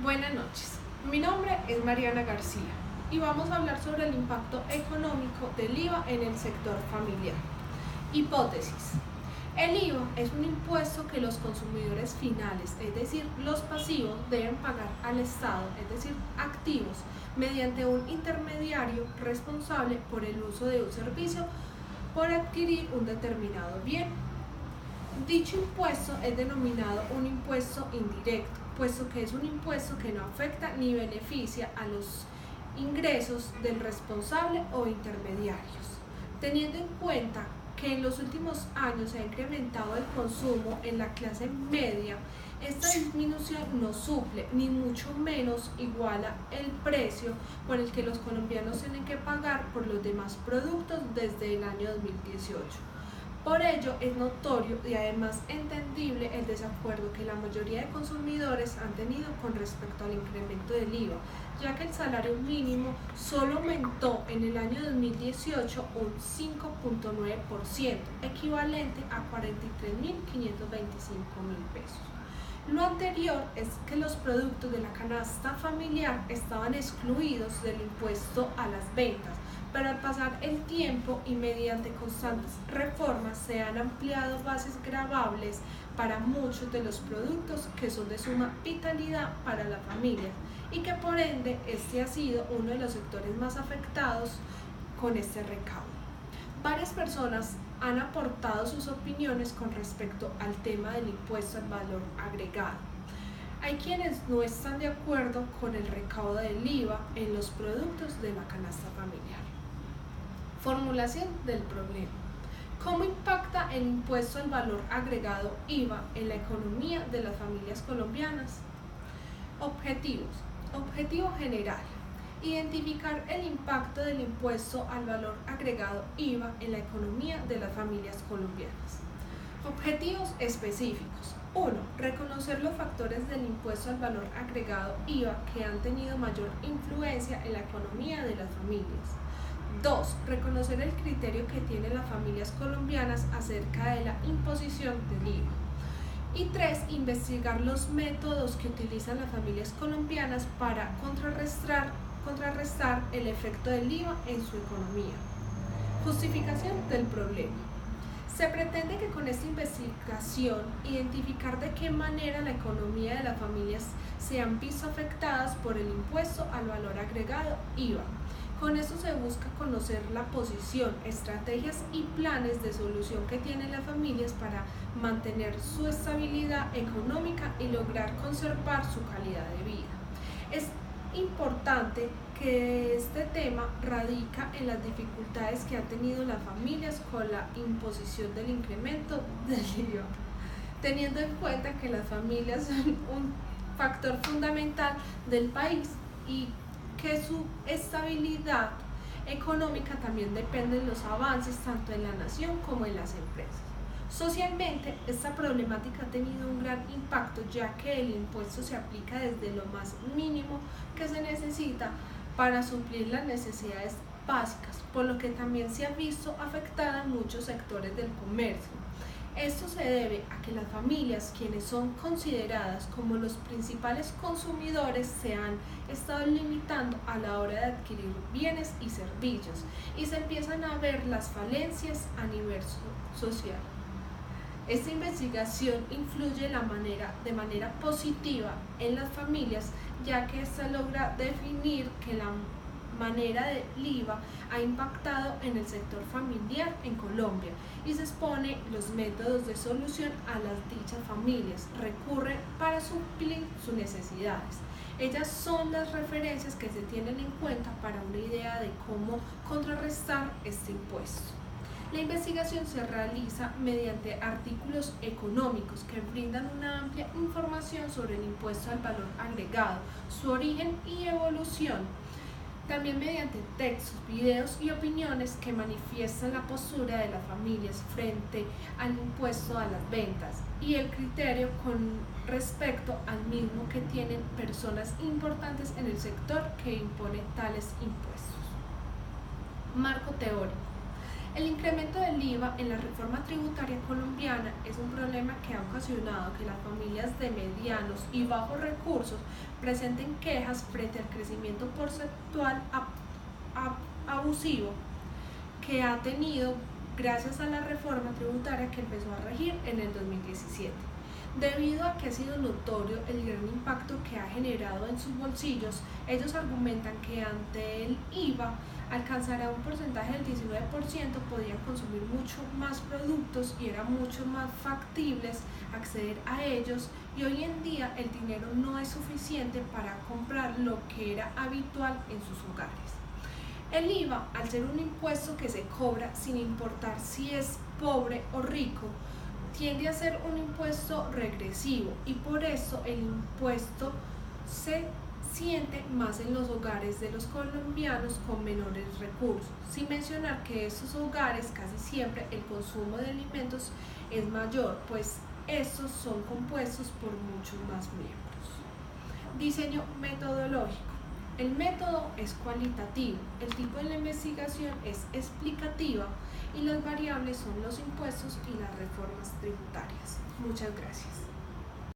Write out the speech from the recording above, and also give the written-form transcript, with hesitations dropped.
Buenas noches, mi nombre es Mariana García y vamos a hablar sobre el impacto económico del IVA en el sector familiar. Hipótesis. El IVA es un impuesto que los consumidores finales, es decir, los pasivos, deben pagar al Estado, es decir, activos, mediante un intermediario responsable por el uso de un servicio por adquirir un determinado bien. Dicho impuesto es denominado un impuesto indirecto, puesto que es un impuesto que no afecta ni beneficia a los ingresos del responsable o intermediarios. Teniendo en cuenta que en los últimos años se ha incrementado el consumo en la clase media, esta disminución no suple ni mucho menos iguala el precio por el que los colombianos tienen que pagar por los demás productos desde el año 2018. Por ello es notorio y además entendible el desacuerdo que la mayoría de consumidores han tenido con respecto al incremento del IVA, ya que el salario mínimo solo aumentó en el año 2018 un 5.9%, equivalente a 43.525.000 pesos. Lo anterior es que los productos de la canasta familiar estaban excluidos del impuesto a las ventas, pero al pasar el tiempo y mediante constantes reformas se han ampliado bases gravables para muchos de los productos que son de suma vitalidad para la familia y que por ende este ha sido uno de los sectores más afectados con este recaudo. Varias personas han aportado sus opiniones con respecto al tema del impuesto al valor agregado. Hay quienes no están de acuerdo con el recaudo del IVA en los productos de la canasta familiar. Formulación del problema. ¿Cómo impacta el impuesto al valor agregado IVA en la economía de las familias colombianas? Objetivos. Objetivo general. Identificar el impacto del impuesto al valor agregado IVA en la economía de las familias colombianas. Objetivos específicos. 1. Reconocer los factores del impuesto al valor agregado IVA que han tenido mayor influencia en la economía de las familias. 2. Reconocer el criterio que tienen las familias colombianas acerca de la imposición del IVA. Y 3. Investigar los métodos que utilizan las familias colombianas para contrarrestar el efecto del IVA en su economía. Justificación del problema. Se pretende que con esta investigación identificar de qué manera la economía de las familias se han visto afectadas por el impuesto al valor agregado IVA. Con esto se busca conocer la posición, estrategias y planes de solución que tienen las familias para mantener su estabilidad económica y lograr conservar su calidad de vida. Es importante que este tema radica en las dificultades que han tenido las familias con la imposición del incremento del IVA, teniendo en cuenta que las familias son un factor fundamental del país y que su estabilidad económica también depende de los avances tanto en la nación como en las empresas. Socialmente, esta problemática ha tenido un gran impacto, ya que el impuesto se aplica desde lo más mínimo que se necesita para suplir las necesidades básicas, por lo que también se ha visto afectada en muchos sectores del comercio. Esto se debe a que las familias, quienes son consideradas como los principales consumidores, se han estado limitando a la hora de adquirir bienes y servicios y se empiezan a ver las falencias a nivel social. Esta investigación influye de manera positiva en las familias, ya que ésta logra definir que la manera del IVA ha impactado en el sector familiar en Colombia y se expone los métodos de solución a las dichas familias recurren para suplir sus necesidades. Ellas son las referencias que se tienen en cuenta para una idea de cómo contrarrestar este impuesto. La investigación se realiza mediante artículos económicos que brindan una amplia información sobre el impuesto al valor agregado, su origen y evolución. También mediante textos, videos y opiniones que manifiestan la postura de las familias frente al impuesto a las ventas y el criterio con respecto al mismo que tienen personas importantes en el sector que imponen tales impuestos. Marco teórico. El incremento del IVA en la reforma tributaria colombiana es un problema que ha ocasionado que las familias de medianos y bajos recursos presenten quejas frente al crecimiento porcentual abusivo que ha tenido gracias a la reforma tributaria que empezó a regir en el 2017. Debido a que ha sido notorio el gran impacto que ha generado en sus bolsillos, ellos argumentan que ante el IVA alcanzará un porcentaje del 19%, podrían consumir mucho más productos y era mucho más factibles acceder a ellos, y hoy en día el dinero no es suficiente para comprar lo que era habitual en sus hogares. El IVA, al ser un impuesto que se cobra sin importar si es pobre o rico, tiende a ser un impuesto regresivo y por eso el impuesto se siente más en los hogares de los colombianos con menores recursos, sin mencionar que esos hogares casi siempre el consumo de alimentos es mayor, pues estos son compuestos por muchos más miembros. Diseño metodológico. El método es cualitativo, el tipo de la investigación es explicativa y las variables son los impuestos y las reformas tributarias. Muchas gracias.